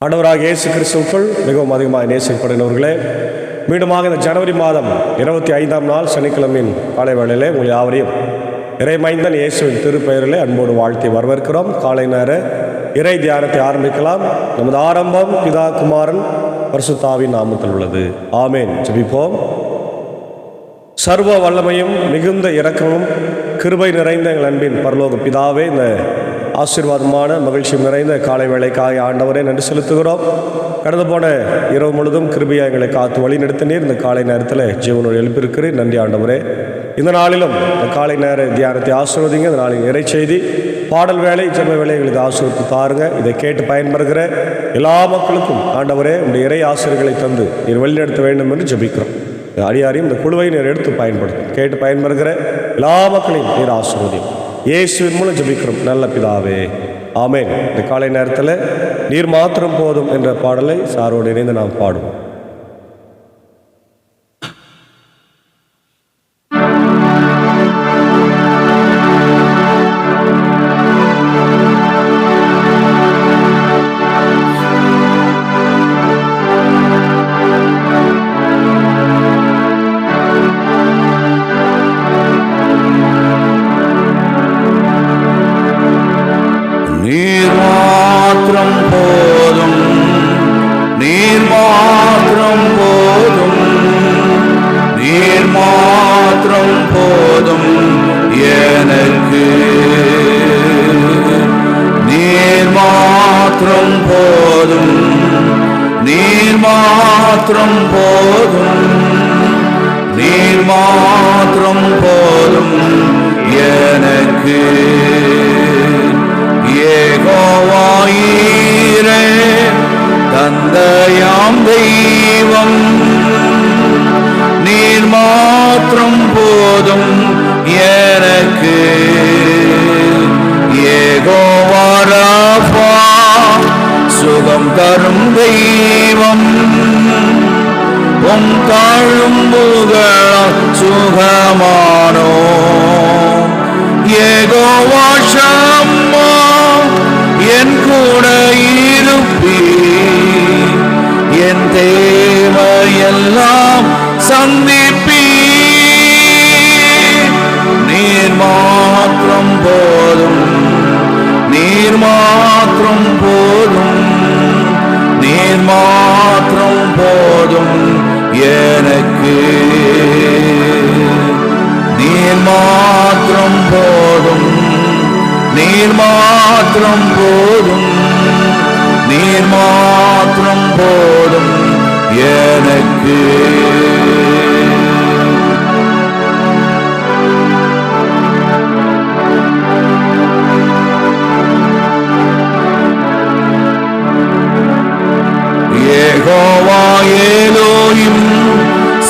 ஆண்டவராக இயேசு கிறிஸ்துவுக்குள் மிகவும் அதிகமாக நேசிக்கப்படுகிறவர்களே, மீண்டுமாக இந்த ஜனவரி மாதம் 25ஆம் நாள் சனிக்கிழமையின் காலை வேளையிலே உங்கள் யாவரையும் இறைமைந்தன் இயேசுவின் திருப்பெயரிலே அன்போடு வாழ்த்தி வரவேற்கிறோம். காலை நேர இறை தியானத்தை ஆரம்பிக்கலாம். நமது ஆரம்பம் பிதா குமாரன் பரிசுத்தாவின் நாமத்தில் உள்ளது. ஆமேன். ஜெபிப்போம். சர்வ வல்லமையும் மிகுந்த இரக்கமும் கிருபை நிறைந்த எங்கள் அன்பின் பரலோக பிதாவே, இந்த ஆசீர்வாதமான மகிழ்ச்சி நிறைந்த காலை வேளைக்காக ஆண்டவரே நன்றி செலுத்துகிறோம். கடந்து போன இரவு முழுதும் கிருபையாக எங்களை காத்து வழி நடத்தினீர். இந்த காலை நேரத்தில் ஜீவனோடு எழுப்பியிருக்கிறீர். நன்றி ஆண்டவரே. இந்த நாளிலும் இந்த காலை நேர தியானத்தை ஆசீர்வதிங்க. இந்த நாளின் இறை செய்தி, பாடல் வேலை, ஜெப வேலை எங்களுக்கு ஆசீர்வதித்து தாருங்க. இதை கேட்டு பயன்பெறுகிற எல்லா மக்களுக்கும் ஆண்டவரே உடைய இறை ஆசிரியர்களை தந்து நீர் வழிநடத்த வேண்டும் என்று ஜெபிக்கிறோம். அடியாரையும் இந்த குழுவை நீர் எடுத்து பயன்படுத்தும். கேட்டு பயன்பெறுகிற எல்லா மக்களையும் நீர் ஆசீர்வதியும். இயேசுவின் மூலம் ஜெபிக்கிறோம் நல்ல பிதாவே. ஆமேன். இந்த காலை நேரத்தில் நீர் மாத்திரம் போதும் என்ற பாடலை சாரோடு இணைந்து நாம் பாடுவோம்.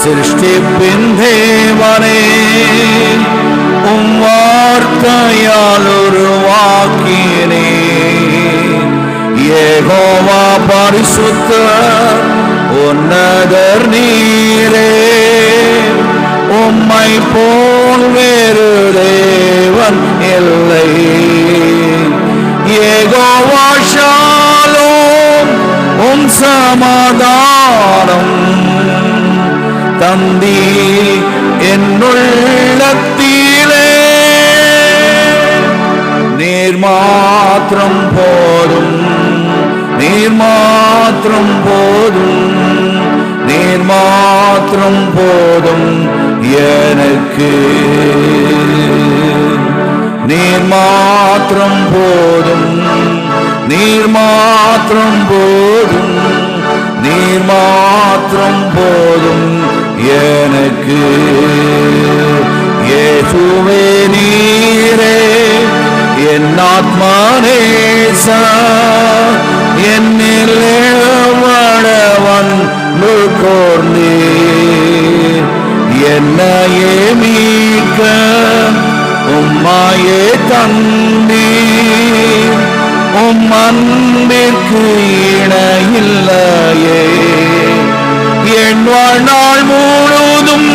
சிருஷ்டிப்பின் தேவனே, உம் வார்த்தையால் உருவாக்கினே. யெகோவா பரிசுத்தர், உன்னதர் நீரே. உம்மை போல் வேறு தேவன் இல்லை. யெகோவா ஷாலோம், உம் சமாதானம் தந்தி என்னுள்ளத்திலே. நீர் மாத்திரம் போதும், நீர் மாத்திரம் போதும், நீர் மாத்திரம் போதும் எனக்கு. நீர் மாத்திரம் போதும், நீர் மாத்திரம் போதும், நீர் மாத்திரம் போதும் எனக்கு. இயேசுவே நீரே என் ஆத்மநேச, என்னில் வந்து கோர்ந்தீர். என்னையே மீட்க உம்மாயே தந்தீர். உம் அன்பிற்கு இணையில்லையே. என் வாழ்நாள் முழுதும்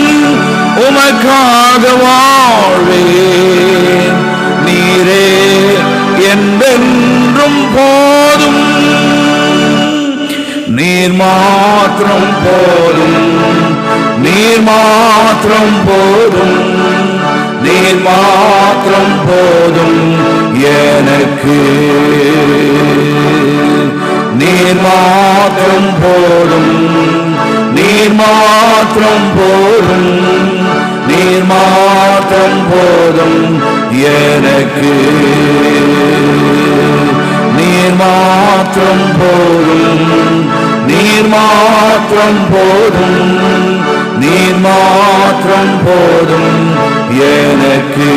உமக்காக வாழ்வேன். நீரே என்றென்றும் போதும். மாத்திரம் போதும், நீர் மாத்திரம் போதும், நீர் மாத்திரம் போதும் எனக்கு. நீர் மாத்திரம் போதும், நீர் மாத்திரம் போதும், நீர் மாத்திரம் போதும் எனக்கு. நீர் மாத்திரம் போதும், நீர் மாத்திரம் போதும், நீர் மாத்திரம் போதும் எனக்கு.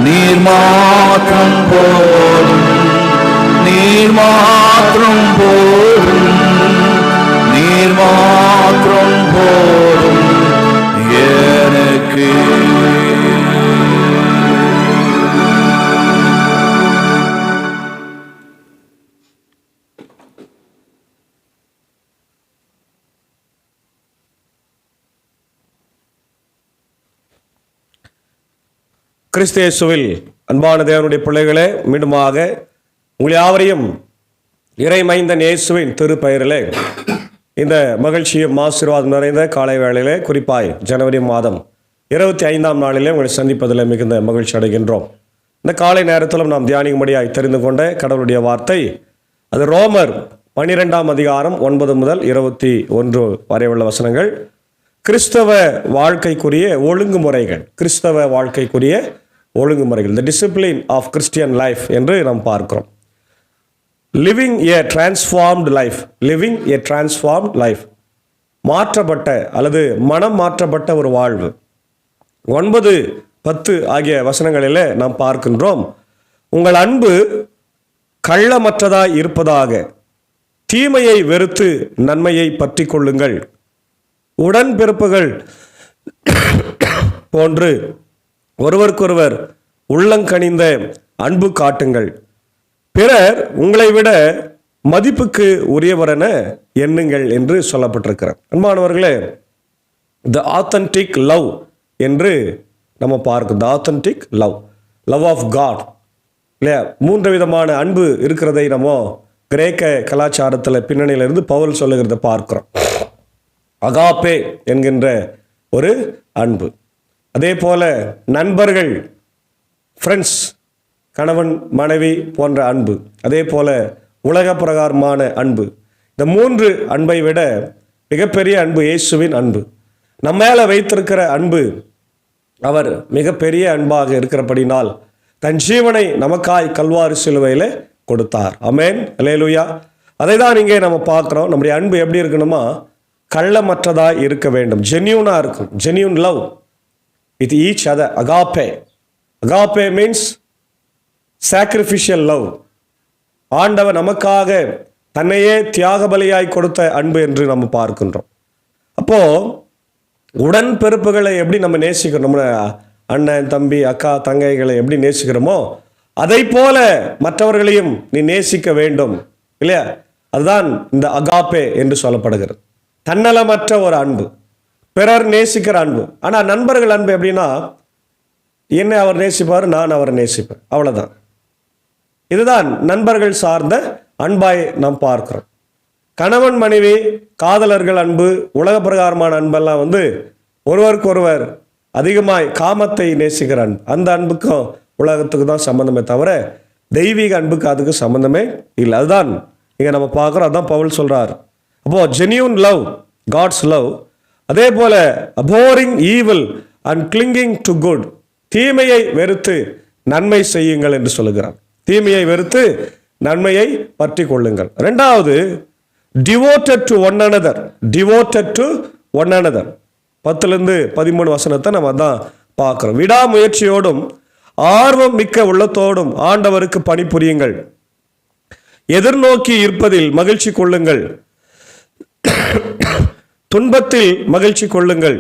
நீர் மாத்திரம் போதும், நீர் மாத்திரம் போதும், நீர் மாத்திரம் போதும் எனக்கு. கிறிஸ்து இயேசுவில் அன்பான தேவனுடைய பிள்ளைகளே, மீண்டுமாக உங்கள் யாவரையும் இறைமைந்தன் இயேசுவின் திருப்பெயரிலே இந்த மகிழ்ச்சியும் ஆசீர்வாதம் நிறைந்த காலை வேளையிலே, குறிப்பாய் ஜனவரி மாதம் 25ஆம் நாளிலே உங்களை சந்திப்பதில் மிகுந்த மகிழ்ச்சி அடைகின்றோம். இந்த காலை நேரத்திலும் நாம் தியானிக்கும்படியாய் தெரிந்து கொண்ட கடவுளுடைய வார்த்தை, அது ரோமர் 12ஆம் அதிகாரம் 9 முதல் 21 வரை உள்ள வசனங்கள். கிறிஸ்தவ வாழ்க்கைக்குரிய ஒழுங்குமுறைகள், கிறிஸ்தவ வாழ்க்கைக்குரிய ஒழுங்குமுறைகள், தி டிசிப்ளின் ஆஃப் கிறிஸ்டியன் லைஃப் என்று நாம் பார்க்கிறோம். லிவிங் ஏ டிரான்ஸ்ஃபார்ம்டு லைஃப், லிவிங் ஏ டிரான்ஸ்ஃபார்ம்டு லைஃப், மாற்றப்பட்ட அல்லது மனம் மாற்றப்பட்ட ஒரு வாழ்வு. 9, 10 ஆகிய வசனங்களில் நாம் பார்க்கின்றோம், உங்கள் அன்பு கள்ளமற்றதாய் இருப்பதாக, தீமையை வெறுத்து நன்மையை பற்றி கொள்ளுங்கள், உடன்பிறப்புகள் போன்று ஒருவருக்கொருவர் உள்ளங்கனிந்த அன்பு காட்டுங்கள், பிறர் உங்களை விட மதிப்புக்கு உரியவரென எண்ணுங்கள் என்று சொல்லப்பட்டிருக்கிறார். அன்பானவர்களே, த ஆத்தன்டிக் லவ் என்று நம்ம பார்க்கிறோம். The authentic love, love of God இல்லையா? 3 விதமான அன்பு இருக்கிறதை நம்ம கிரேக்க கலாச்சாரத்தில் பின்னணியிலிருந்து பவுல் சொல்லுகிறத பார்க்கிறோம். அகாப்பே என்கின்ற ஒரு அன்பு, அதே போல நண்பர்கள், ஃப்ரெண்ட்ஸ், கணவன் மனைவி போன்ற அன்பு, அதே போல உலக பிரகாரமான அன்பு. இந்த 3 அன்பை விட மிகப்பெரிய அன்பு இயேசுவின் அன்பு. நம்ம மேலே வைத்திருக்கிற அன்பு அவர் மிகப்பெரிய அன்பாக இருக்கிறபடினால் தன் ஜீவனை நமக்காய் கல்வாரி சிலுவையில் கொடுத்தார். ஆமென், அல்லேலூயா. அதை தான் இங்கே நம்ம பார்க்குறோம். நம்முடைய அன்பு எப்படி இருக்கணுமா? கள்ளமற்றதாக இருக்க வேண்டும், ஜென்யூனாக இருக்கும். Genuine love with each other. Agape, agape means sacrificial love. ஆண்டவர் நமக்காக தன்னையே தியாக பலியாய் கொடுத்த அன்பு என்று நம்ம பார்க்கின்றோம். அப்போ உடன்பிறப்புகளை எப்படி நம்ம நேசிக்கிறோம், நம்ம அண்ணன் தம்பி அக்கா தங்கைகளை எப்படி நேசிக்கிறோமோ அதை போல மற்றவர்களையும் நீ நேசிக்க வேண்டும் இல்லையா? அதுதான் இந்த அகாப்பே என்று சொல்லப்படுகிறது. தன்னலமற்ற ஒரு அன்பு, பிறர் நேசிக்கிற அன்பு. ஆனால் நண்பர்கள் அன்பு எப்படின்னா, என்னை அவர் நேசிப்பார், நான் அவரை நேசிப்பேன், அவ்வளோதான். இதுதான் நண்பர்கள் சார்ந்த அன்பாய் நாம் பார்க்கிறோம். கணவன் மனைவி காதலர்கள் அன்பு, உலக பிரகாரமான அன்பெல்லாம் ஒருவருக்கொருவர் அதிகமாய் காமத்தை நேசிக்கிற அன்பு. அந்த அன்புக்கும் உலகத்துக்கு தான் சம்பந்தமே தவிர தெய்வீக அன்புக்கு அதுக்கு சம்பந்தமே இல்லை. அதுதான் இங்கே நம்ம பார்க்குறோம். அதுதான் பவுல் சொல்கிறார். அப்போது ஜென்யூன் லவ், காட்ஸ் லவ். அதே போல அபோரிங் evil and clinging to good, தீமையை வெறுத்து நன்மை செய்யுங்கள் என்று சொல்லுகிறார். தீமையை வெறுத்து நன்மையை பற்றி கொள்ளுங்கள். 2வது, devoted to one another, devoted to one another. 10-13 வசனத்தை நம்ம தான் பார்க்குறோம். விடாமுயற்சியோடும் ஆர்வம் மிக்க உள்ளத்தோடும் ஆண்டவருக்கு பணிபுரியுங்கள், எதிர்நோக்கி இருப்பதில் மகிழ்ச்சி கொள்ளுங்கள், துன்பத்தில் மகிழ்ச்சி கொள்ளுங்கள்,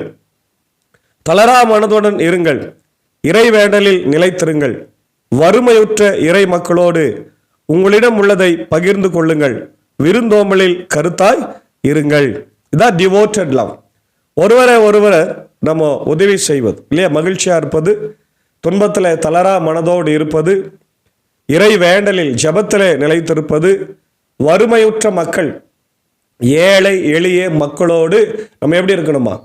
தளரா மனதுடன் இருங்கள், இறை வேண்டலில் நிலைத்திருங்கள், வறுமையுற்ற இறை மக்களோடு உங்களிடம் உள்ளதை பகிர்ந்து கொள்ளுங்கள், விருந்தோம்பலில் கருத்தாய் இருங்கள். இதான் டிவோட்டட் லவ். ஒருவரை நம்ம உதவி செய்வது இல்லையா, மகிழ்ச்சியாக இருப்பது, துன்பத்தில் தளரா மனதோடு இருப்பது, இறை வேண்டலில் ஜபத்தில் நிலைத்திருப்பது, வறுமையுற்ற மக்கள், ஏழை எளிய மக்களோடு நம்ம எப்படி இருக்கணுமா?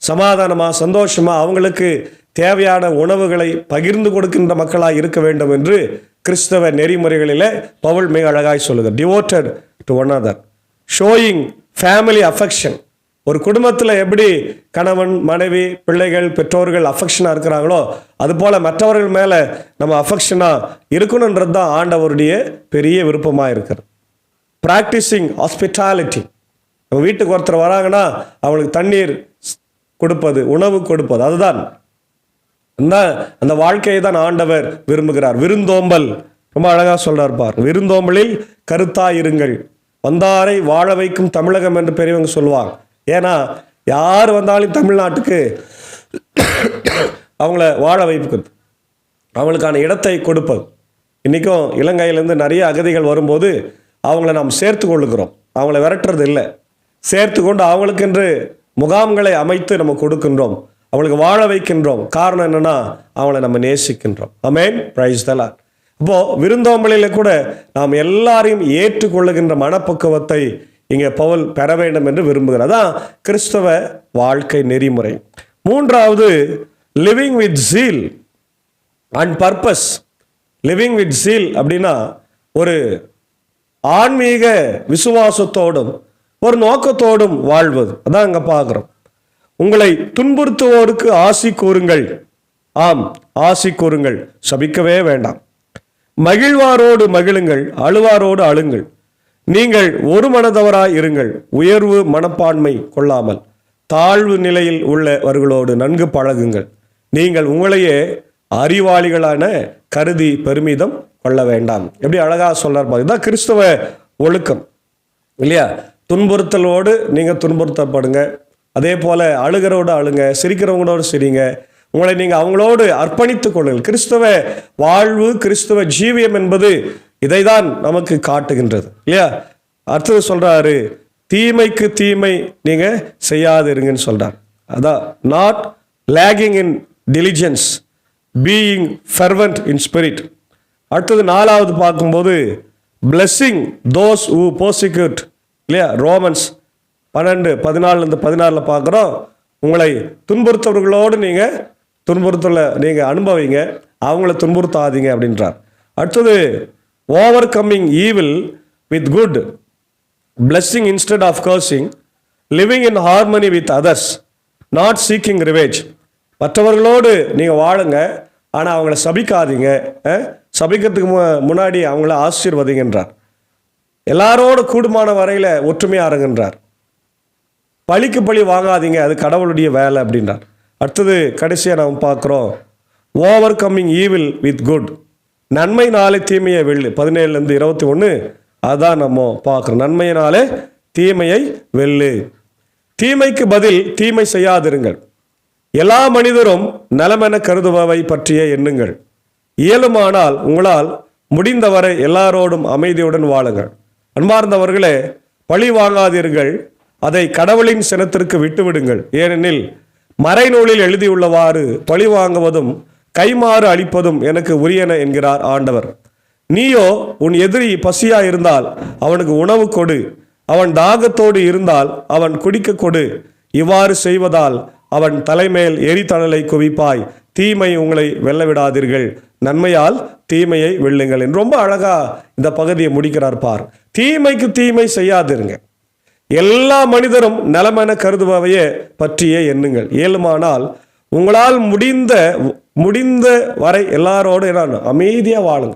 சமாதானமா, சந்தோஷமா, அவங்களுக்கு தேவையான உணவுகளை பகிர்ந்து கொடுக்கின்ற மக்களாக இருக்க வேண்டும் என்று கிறிஸ்தவ நெறிமுறைகளில் பவுல் மிக அழகாய் சொல்லுகிறார். Devoted to one other, showing family affection. ஒரு குடும்பத்தில் எப்படி கணவன் மனைவி பிள்ளைகள் பெற்றோர்கள் அஃபெக்ஷனாக இருக்கிறாங்களோ அதுபோல் மற்றவர்கள் மேலே நம்ம அஃபெக்ஷனாக இருக்கணுன்றது தான் ஆண்டவருடைய பெரிய விருப்பமாக இருக்கிறது. Practising hospitality. நம்ம வீட்டுக்கு ஒருத்தர் வராங்கன்னா அவங்களுக்கு தண்ணீர் கொடுப்பது, உணவு கொடுப்பது, அதுதான் அந்த வாழ்க்கையை தான் ஆண்டவர் விரும்புகிறார். விருந்தோம்பல் ரொம்ப அழகாக சொல்றார் பார். விருந்தோம்பலில் கருத்தாயிருங்கள், வந்தாரை வாழ வைக்கும் தமிழகம் என்று பெரியவங்க சொல்லுவாங்க. ஏன்னா யார் வந்தாலும் தமிழ்நாட்டுக்கு அவங்கள வாழ வைப்புக்கிறது, அவங்களுக்கான இடத்தை கொடுப்பது. இன்றைக்கும் இலங்கையிலேருந்து நிறைய அகதிகள் வரும்போது அவங்கள நாம் சேர்த்து கொள்ளுகிறோம், அவங்கள விரட்டுறது இல்லை. சேர்த்து கொண்டு அவங்களுக்கென்று முகாம்களை அமைத்து நம்ம கொடுக்கின்றோம், அவங்களுக்கு வாழ வைக்கின்றோம். காரணம் என்னன்னா அவங்கள நம்ம நேசிக்கின்றோம். ஆமென், பிரைஸ் தி லார்ட். அப்போது விருந்தோம்பலில் கூட நாம் எல்லாரையும் ஏற்றுக்கொள்ளுகின்ற மனப்பக்குவத்தை இங்கே பவுல் பெற வேண்டும் என்று விரும்புகிறார். அதான் கிறிஸ்தவ வாழ்க்கை நெறிமுறை. மூன்றாவது, living with zeal and purpose. Living with zeal அப்படின்னா ஒரு ஆன்மீக விசுவாசத்தோடும் ஒரு நோக்கத்தோடும் வாழ்வது. அதான் அங்கே பார்க்குறோம். உங்களை துன்புறுத்துவோருக்கு ஆசி கூறுங்கள், ஆம் ஆசி கூறுங்கள், சபிக்கவே வேண்டாம். மகிழ்வாரோடு மகிழுங்கள், அழுவாரோடு அழுங்கள். நீங்கள் ஒரு மனதவராய் இருங்கள், உயர்வு மனப்பான்மை கொள்ளாமல் தாழ்வு நிலையில் உள்ளவர்களோடு நன்கு பழகுங்கள். நீங்கள் உங்களையே அறிவாளிகளான கருதி பெருமிதம் கொள்ள வேண்டாம். எப்படி அழகா சொல்றார் பாருங்க. இதுதான் கிறிஸ்தவ ஒழுக்கம் இல்லையா? துன்புறுத்தலோடு நீங்கள் துன்புறுத்தப்படுங்க, அதே போல அழுகிறோடு அழுங்க, சிரிக்கிறவங்களோடு சிரிங்க. உங்களை நீங்கள் அவங்களோடு அர்ப்பணித்துக் கொள்ளுங்கள். கிறிஸ்தவ வாழ்வு, கிறிஸ்தவ ஜீவியம் என்பது இதை தான் நமக்கு காட்டுகின்றது இல்லையா? அடுத்தது சொல்றாரு, தீமைக்கு தீமை நீங்க செய்யாதிருங்கன்னு சொல்றார். அதான் not lagging in diligence, being fervent in spirit. அடுத்தது நாலாவது பார்க்கும்போது பிளெஸ்ஸிங் தோஸ் ஹூ பெர்சிக்யூட் இல்லையா? ரோமன்ஸ் 12:14-16 பார்க்குறோம். உங்களை துன்புறுத்தவர்களோடு நீங்கள் துன்புறுத்தலை நீங்கள் அனுபவிங்க, அவங்கள துன்புறுத்தாதீங்க அப்படின்றார். அடுத்தது overcoming evil with good, blessing instead of cursing, living in harmony with others, not seeking revenge. மற்றவர்களோடு நீங்கள் வாழுங்க, ஆனால் அவங்கள சபிக்காதீங்க, சபிக்கிறதுக்கு முன்னாடி அவங்கள ஆசீர்வதிங்கன்றார். எல்லாரோட கூடுமான வரையில் ஒற்றுமையாக இருங்கன்றார். பழிக்கு பழி வாங்காதீங்க, அது கடவுளுடைய வேலை அப்படின்றார். அடுத்தது கடைசியாக நாம் பார்க்குறோம், overcoming evil with good, நன்மையினாலே தீமையை வெல்லு. 17-21 அதான் நம்ம பார்க்குறோம். நன்மையினாலே தீமையை வெல்லு, தீமைக்கு பதில் தீமை செய்யாதிருங்கள். எல்லா மனிதரும் நலமென கருதுபவை பற்றிய எண்ணுங்கள். இயலுமானால் உங்களால் முடிந்தவரை எல்லாரோடும் அமைதியுடன் வாழுங்கள். அன்பார்ந்தவர்களே, பழி வாங்காதீர்கள், அதை கடவுளின் சினத்திற்கு விட்டுவிடுங்கள். ஏனெனில் மறைநூலில் எழுதியுள்ளவாறு பழி வாங்குவதும் கைமாறு அளிப்பதும் எனக்கு உரியன என்கிறார் ஆண்டவர். நீயோ உன் எதிரி பசியா இருந்தால் அவனுக்கு உணவு கொடு, அவன் தாகத்தோடு இருந்தால் அவன் குடிக்க கொடு. இவ்வாறு செய்வதால் அவன் தலைமேல் எரிதணலை குவிப்பாய். தீமை உங்களை வெல்ல விடாதீர்கள், நன்மையால் தீமையை வெல்லுங்கள் என்று ரொம்ப அழகா இந்த பகுதியை முடிக்கிறார் பார். தீமைக்கு தீமை செய்யாதிருங்க, எல்லா மனிதரும் நலமென கருதுபவையே பற்றிய எண்ணுங்கள். இயலுமானால் உங்களால் முடிந்த வரை எல்லாரோடு அமைதியாக வாழுங்க.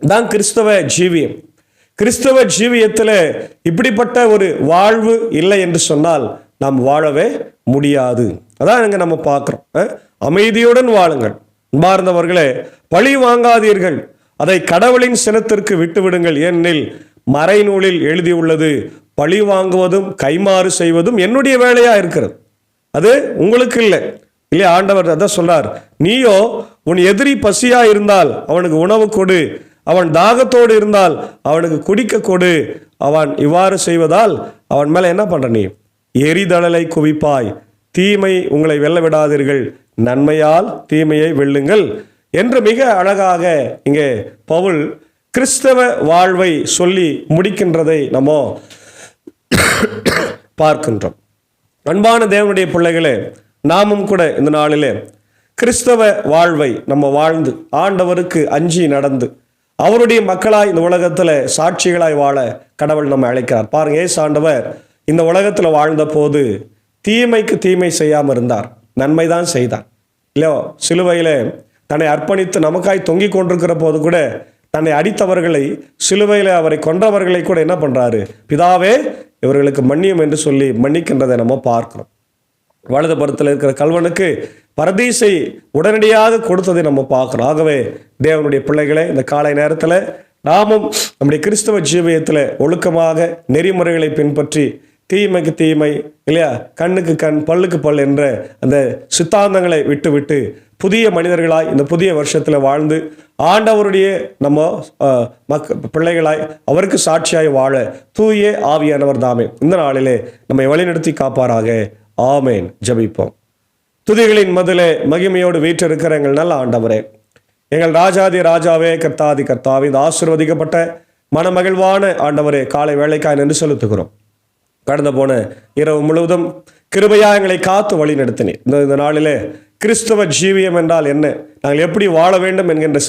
தான் கிறிஸ்தவ ஜீவியம். கிறிஸ்தவ ஜீவியத்தில் இப்படிப்பட்ட ஒரு வாழ்வு இல்லை என்று சொன்னால் நாம் வாழவே முடியாது. அதான் இங்கே நம்ம பார்க்குறோம். அமைதியுடன் வாழுங்கள். அன்பார்ந்தவர்களே, பழி வாங்காதீர்கள், அதை கடவுளின் சினத்திற்கு விட்டுவிடுங்கள். ஏனெனில் மறைநூலில் எழுதியுள்ளது, பழி வாங்குவதும் கைமாறு செய்வதும் என்னுடைய வேலையா இருக்கிறது, அது உங்களுக்கு இல்லை இல்லையா? ஆண்டவர் அதான் சொல்றார். நீயோ உன் எதிரி பசியா இருந்தால் அவனுக்கு உணவு கொடு, அவன் தாகத்தோடு இருந்தால் அவனுக்கு குடிக்க கொடு. அவன் இவ்வாறு செய்வதால் அவன் மேல என்ன பண்ற? நீ எரிதழலை குவிப்பாய். தீமை உங்களை வெல்ல விடாதீர்கள், நன்மையால் தீமையை வெல்லுங்கள் என்று மிக அழகாக இங்கே பவுல் கிறிஸ்தவ வாழ்வை சொல்லி முடிக்கின்றதை நம்ம பார்க்கின்றோம். அன்பான தேவனுடைய பிள்ளைகளே, நாமும் கூட இந்த நாளிலே கிறிஸ்தவ வாழ்வை நம்ம வாழ்ந்து ஆண்டவருக்கு அஞ்சி நடந்து அவருடைய மக்களாய் இந்த உலகத்தில் சாட்சிகளாய் வாழ கடவுள் நம்ம அழைக்கிறார். பாருங்க, இயேசு ஆண்டவர் இந்த உலகத்தில் வாழ்ந்த போது தீமைக்கு தீமை செய்யாமல் இருந்தார், நன்மை தான் செய்தார். இல்லையோ, சிலுவையில் தன்னை அர்ப்பணித்து நமக்காய் தொங்கிக் கொண்டிருக்கிற போது கூட தன்னை அடித்தவர்களை, சிலுவையில் அவரை கொன்றவர்களை கூட என்ன பண்றாரு? பிதாவே இவர்களுக்கு மன்னியும் என்று சொல்லி மன்னிக்கின்றதை நம்ம பார்க்கிறோம். வலதுபுறத்தில் இருக்கிற கல்வனுக்கு பரதீசை உடனடியாக கொடுத்ததை நம்ம பார்க்கிறோம். ஆகவே தேவனுடைய பிள்ளைகளை, இந்த காலை நேரத்தில் நாமும் நம்முடைய கிறிஸ்தவ ஜீவியத்தில் ஒழுக்கமாக நெறிமுறைகளை பின்பற்றி தீமைக்கு தீமை, இல்லையா, கண்ணுக்கு கண் பல்லுக்கு பல் என்ற அந்த சித்தாந்தங்களை விட்டு விட்டு புதிய மனிதர்களாய் இந்த புதிய வருஷத்தில் வாழ்ந்து ஆண்டவருடைய நம்ம பிள்ளைகளாய் அவருக்கு சாட்சியாய் வாழ தூய ஆவியானவர் தாமே இந்த நாளிலே நம்மை வழிநடத்தி காப்பாராக. ஆமேன். ஜெபிப்போம். துதிகளின் மதிலே மகிமையோடு வீற்றிருக்கிற எங்கள் நல்ல ஆண்டவரே, எங்கள் ராஜாதி ராஜாவே, கர்த்தாதி கர்த்தாவே, இந்த ஆசீர்வதிக்கப்பட்ட மனமகிழ்வான ஆண்டவரே, காலை வேளைக்காய் நன்றி செலுத்துகிறோம். கடந்த போன இரவு முழுவதும் கிருபையா எங்களை காத்து வழி நடத்தினீர். இந்த நாளிலே கிறிஸ்தவ ஜீவியம் என்றால் என்ன, நாங்கள் எப்படி வாழ வேண்டும் என்கின்ற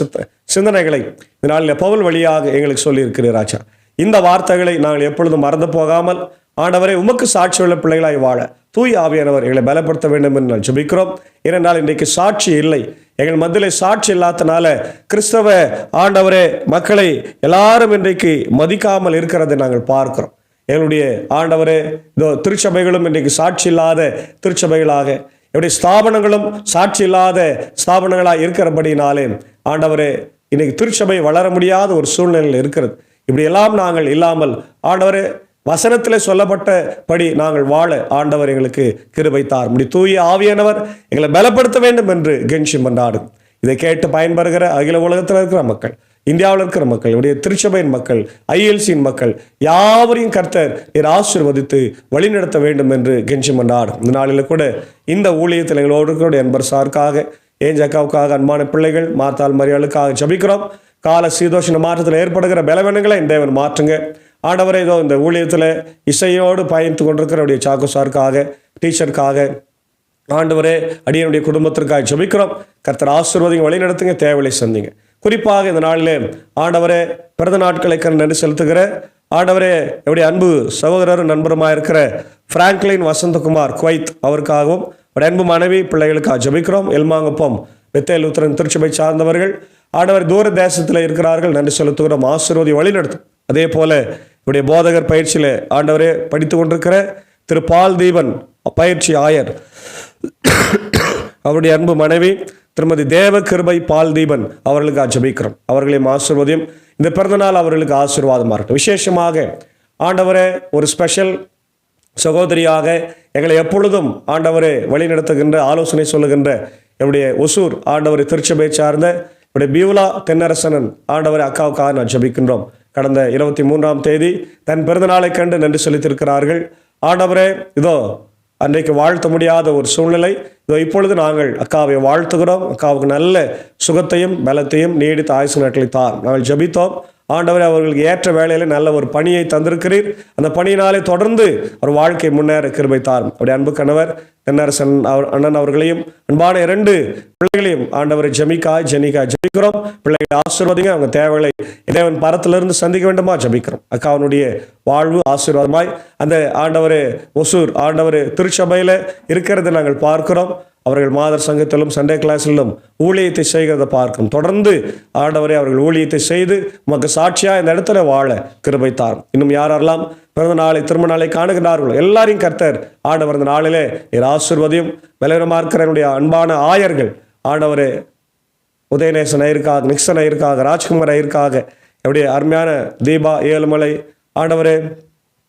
சிந்தனைகளை இந்த நாளில் பவுல் வழியாக எங்களுக்கு சொல்லியிருக்கிறீர் ராஜா. இந்த வார்த்தைகளை நாங்கள் எப்பொழுதும் மறந்து போகாமல் ஆண்டவரை உமக்கு சாட்சி உள்ள பிள்ளைகளாய் வாழ தூய் ஆவியானவர் எங்களை பலப்படுத்த வேண்டும் என்று நான் ஜெபிக்கிறோம். ஏனென்றால் இன்றைக்கு சாட்சி இல்லை, எங்கள் மத்தியிலே சாட்சி இல்லாதனால கிறிஸ்தவ ஆண்டவரே மக்களை எல்லாரும் இன்றைக்கு மதிக்காமல் இருக்கிறதை நாங்கள் பார்க்கிறோம். எங்களுடைய ஆண்டவரே, இதோ திருச்சபைகளும் இன்றைக்கு சாட்சி இல்லாத திருச்சபைகளாக, என்னுடைய ஸ்தாபனங்களும் சாட்சி இல்லாத ஸ்தாபனங்களாக இருக்கிறபடினாலே ஆண்டவரே, இன்னைக்கு திருச்சபை வளர முடியாத ஒரு சூழ்நிலையில் இருக்கிறது. இப்படியெல்லாம் நாங்கள் இல்லாமல் ஆண்டவரே வசனத்தில் சொல்லப்பட்டபடி நாங்கள் வாழ ஆண்டவர் எங்களுக்கு கிருபை தார். முடி தூய ஆவியானவர் எங்களை பலப்படுத்த வேண்டும் என்று கெஞ்சி மன்றாடும். இதை கேட்டு பயன்பெறுகிற அகில உலகத்தில் இருக்கிற மக்கள், இந்தியாவில் இருக்கிற மக்கள், இவருடைய திருச்சபையின் மக்கள், ஐஎல்சியின் மக்கள் யாவரையும் கர்த்தர் நீர் ஆசீர்வதித்து வழிநடத்த வேண்டும் என்று கெஞ்சி மன்றாடும். இந்த நாளில் கூட இந்த ஊழியத்தில் எங்களோடு இருக்கிற அன்பர் சாருக்காக, ஏஞ்சக்காவுக்காக, அன்பான பிள்ளைகள் மாத்தாள் மரியாளுக்காக ஜபிக்கிறோம். கால சீதோஷண மாற்றத்தில் ஏற்படுகிற பலவீனங்களை இந்த தேவன் மாற்றுங்க ஆண்டவரே. இதோ இந்த ஊழியத்தில் இசையோடு பயணித்து கொண்டிருக்கிற சாக்கு சாருக்காக, டீச்சருக்காக ஆண்டவரே, அடியனுடைய குடும்பத்திற்காக ஜெபிக்கிறோம். கர்த்தர் ஆசீர்வதிங்க, வழி நடத்துங்க, தேவையை சந்திங்க. குறிப்பாக இந்த நாளிலே ஆண்டவரே பிறந்த நாட்களை நன்றி செலுத்துகிற ஆண்டவரே என்னுடைய அன்பு சகோதரரும் நண்பருமாக இருக்கிற பிராங்க்லின் வசந்தகுமார் குவைத் அவருக்காகவும் அவருடைய அன்பு மனைவி பிள்ளைகளுக்காக ஜெபிக்கிறோம். எல்மாங்குப்பம் பெத்தேல் உத்தரன் திருச்சபை சார்ந்தவர்கள் ஆண்டவர் தூர தேசத்தில் இருக்கிறார்கள், நன்றி செலுத்துகிறோம். ஆசீர்வதி வழி நடத்தும். அதே போல இவருடைய போதகர் பயிற்சியில் ஆண்டவரே படித்து கொண்டிருக்கிற திரு பால் தீபன் பயிற்சி ஆயர், அவருடைய அன்பு மனைவி திருமதி தேவ கிருபை பால் தீபன் அவர்களுக்கு ஜெபிக்கிறோம். அவர்களையும் ஆசீர்வதியும். இந்த பிறந்தநாள் அவர்களுக்கு ஆசீர்வாதமாக இருக்கட்டும். விசேஷமாக ஆண்டவரே ஒரு ஸ்பெஷல் சகோதரியாக எங்களை எப்பொழுதும் ஆண்டவரே வழி நடத்துகின்ற, ஆலோசனை சொல்லுகின்ற என்னுடைய ஒசூர் ஆண்டவரை திருச்சபை சார்ந்த என்னுடைய பியூலா தென்னரசனன் ஆண்டவரை அக்காவுக்காக நான் ஜெபிக்கின்றோம். கடந்த 23ஆம் தேதி தன் பிறந்தநாளை கண்டு நன்றி செலுத்தியிருக்கிறார்கள். ஆண்டவரே, இதோ அன்றைக்கு வாழ்த்த முடியாத ஒரு சூழ்நிலை, இதோ இப்பொழுது நாங்கள் அக்காவை வாழ்த்துகிறோம். அக்காவுக்கு நல்ல சுகத்தையும் பலத்தையும் நீடித்த ஆயுசு நாட்களை தார். நாங்கள் ஜெபித்தோம். ஆண்டவரே, அவர்களுக்கு ஏற்ற வேலையில் நல்ல ஒரு பணியை தந்திருக்கிறீர். அந்த பணியினாலே தொடர்ந்து அவர் வாழ்க்கை முன்னேற கிருபை தார். அவருடைய அன்பு கணவர் தென்னரசன் அண்ணன் அவர்களையும் அன்பான 2 பிள்ளைகளையும் ஆண்டவரை ஜெனிகா ஜெபிக்கிறோம். பிள்ளைகளை ஆசீர்வாதிங்க, அவங்க தேவைகளை இறைவன் பரத்திலிருந்து சந்திக்க வேண்டுமா ஜெபிக்கிறோம். அக்காவனுடைய வாழ்வு ஆசீர்வாதமாய் அந்த ஆண்டவரே ஒசூர் ஆண்டவரே திருச்சபையில் இருக்கிறத நாங்கள் பார்க்கிறோம். அவர்கள் மாதர் சங்கத்திலும் சண்டே கிளாஸிலும் ஊழியத்தை செய்கிறத பார்க்கும். தொடர்ந்து ஆண்டவரே அவர்கள் ஊழியத்தை செய்து உமக்கு சாட்சியாக இந்த இடத்துல வாழ கிருபை தாரும். இன்னும் யாரெல்லாம் பிறந்த நாளை திருமண நாளை காணுகிறார்களோ எல்லாரையும் கர்த்தர் ஆண்டவர் இந்த நாளிலே ஆசீர்வதியும். பலவீனமாக இருக்கிற என்னுடைய அன்பான ஆயர்கள் ஆண்டவரே உதயநேசன் ஐயருக்காக, நிக்சன் ஐயருக்காக, ராஜ்குமார் ஐயருக்காக, என்னுடைய அருமையான தீபா ஏழுமலை ஆண்டவரே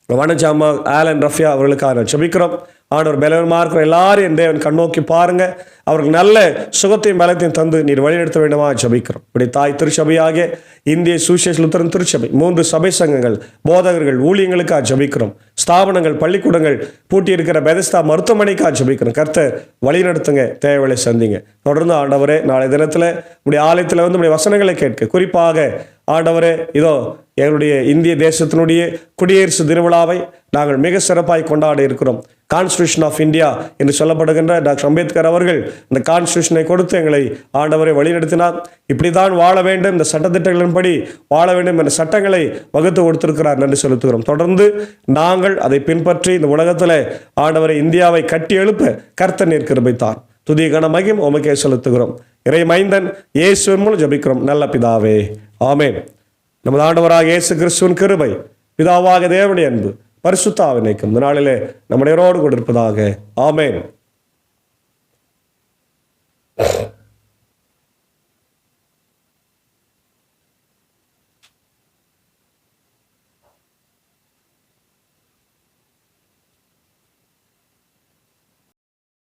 வனஜாமா ஆலன் ரஃபியா அவர்களுக்காக ஜெபிக்கிறோம். ஆண்டவர் பலவீனமாக இருக்கிற எல்லாரும் என் தேவன் கண்ணோக்கி பாருங்க, அவர்கள் நல்ல சுகத்தையும் பலத்தையும் தந்து நீர் வழிநடத்த வேண்டுமா ஜெபிக்கிறோம். இப்படி தாய் திருச்சபையாகிய இந்திய சுவிசேஷ லுத்தரன் திருச்சபை 3 சபை சங்கங்கள், போதகர்கள், ஊழியங்களுக்காக ஜெபிக்கிறோம். ஸ்தாபனங்கள், பள்ளிக்கூடங்கள், பூட்டி இருக்கிற பெதஸ்தா மருத்துவமனைக்காக ஜெபிக்கிறோம். கர்த்தர் வழி நடத்துங்க, தேவைகளை சந்திங்க. தொடர்ந்து ஆண்டவரே நாளை தினத்தில் உடைய ஆலயத்தில் வந்து உடைய வசனங்களை கேட்க, குறிப்பாக ஆண்டவரே இதோ எங்களுடைய இந்திய தேசத்தினுடைய குடியரசு திருவிழாவை நாங்கள் மிக சிறப்பாய் கொண்டாட இருக்கிறோம். கான்ஸ்டியூஷன் ஆஃப் இந்தியா என்று சொல்லப்படுகின்ற டாக்டர் அம்பேத்கர் அவர்கள் இந்த கான்ஸ்டியூஷனை கொடுத்து எங்களை ஆண்டவரை வழிநடத்தினார். இப்படி தான் வாழ வேண்டும், இந்த சட்டத்திட்டங்களின்படி வாழ வேண்டும் என்ற சட்டங்களை வகுத்து கொடுத்திருக்கிறார். நன்றி செலுத்துகிறோம். தொடர்ந்து நாங்கள் அதை பின்பற்றி இந்த உலகத்தில் ஆண்டவரை இந்தியாவை கட்டி எழுப்ப கர்த்தர் நீர் கிருபைத்தார். துதி கன மகிமை உமக்கே செலுத்துகிறோம். இறை மைந்தன் இயேசுவின் மூலம் ஜெபிக்கிறோம் நல்ல பிதாவே, ஆமென். நமது ஆண்டவராக இயேசு கிறிஸ்துவின் கிருபை, பிதாவாக தேவனுடைய அன்பு, பரிசுத்த ஆவியின் ஐக்கியம் இந்த நாளிலே நம்முடையவரோடு கூட இருப்பதாக. ஆமென்.